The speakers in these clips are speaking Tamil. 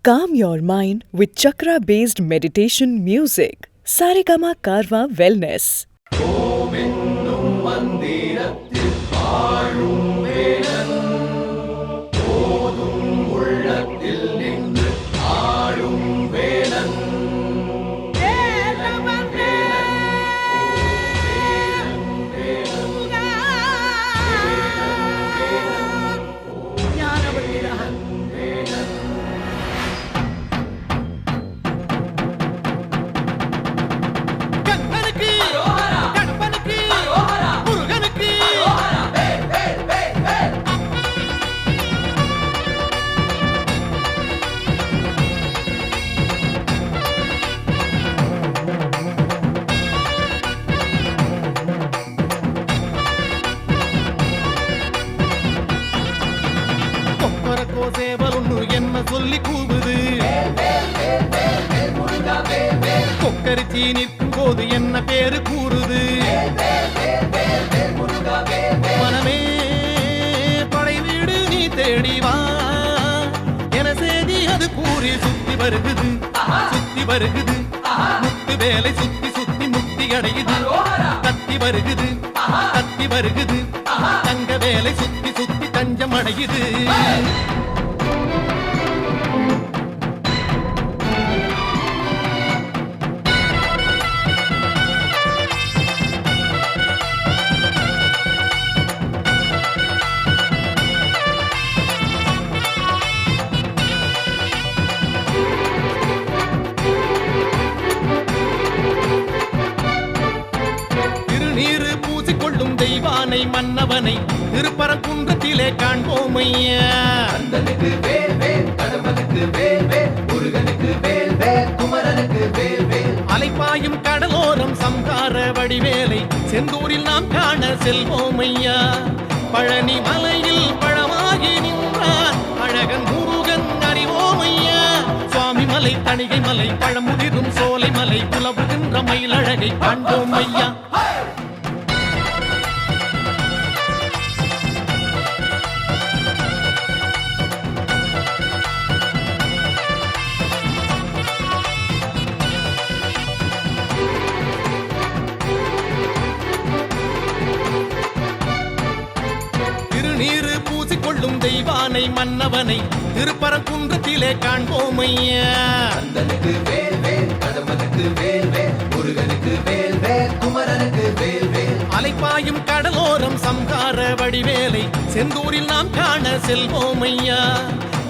Calm your mind with chakra-based meditation music. Saregama Karwa Wellness. சேவலுன்னு என்ன சொல்லி கூவுது கொக்கரிச்சி நிற்கும் போது என்ன பேரு கூறுது மனமே படை வீடு நீ தேடிவா என செய்தி அது கூறி சுத்தி வருகுது முத்து வேலை சுத்தி சுத்தி முக்தி அடையுது கத்தி வருகுது தங்க வேலை சுத்தி சுத்தி தஞ்சம் அடையுது தெய்வானை மன்னவனை திருப்பரங்குன்றத்திலே காண்போம் ஐயா. கந்தனுக்கு வேல் வேல், கடம்பனுக்கு வேல் வேல், முருகனுக்கு வேல் வேல், குமரனுக்கு வேல் வேல். அலைப்பாயும் கடலோரம் சம்ஹார வடிவேலை செந்தூரில் நாம் காண செல்வோம் ஐயா. பழனி மலையில் பழமாகி நின்றார் அழகன் முருகன் அறிவோம் ஐயா. சுவாமி மலை, தணிகை மலை, பழமுதிரும் சோலை மலை, புலவுகின்ற மயிலழகை காண்போம் ஐயா. திருநீரு பூசிக்கொள்ளும் தெய்வானை மன்னவனை திருப்பரங்குன்றத்திலே காண்போம் ஐயா. கந்தனுக்கு வேல் வேல், கடம்பனுக்கு வேல் வேல், முருகனுக்கு வேல் வேல், குமரனுக்கு வேல் வேல். அலைப்பாயும் கடலோரம் சம்ஹார வடிவேலை செந்தூரில் நாம் காண செல்வோம் ஐயா.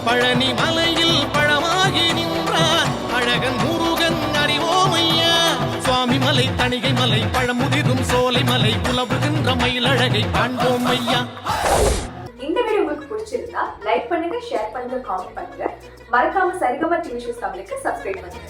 பழனி மலையில் பழமாகி நின்றார் அழகன் முருகன் அறிவோம் ஐயா. சுவாமி மலை, தணிகை மலை, பழமுதிரும் சோலை மலை, புலவுகின்ற மயிலழகை காண்போம் ஐயா. இந்த வீடியோ உங்களுக்கு பிடிச்சிருந்தா லைக் பண்ணுங்க, ஷேர் பண்ணுங்க, காமெண்ட் பண்ணுங்க. மறக்காம சரிகமா டிவி ஷோஸ் தமிழுக்கு சப்ஸ்கிரைப் பண்ணுங்க.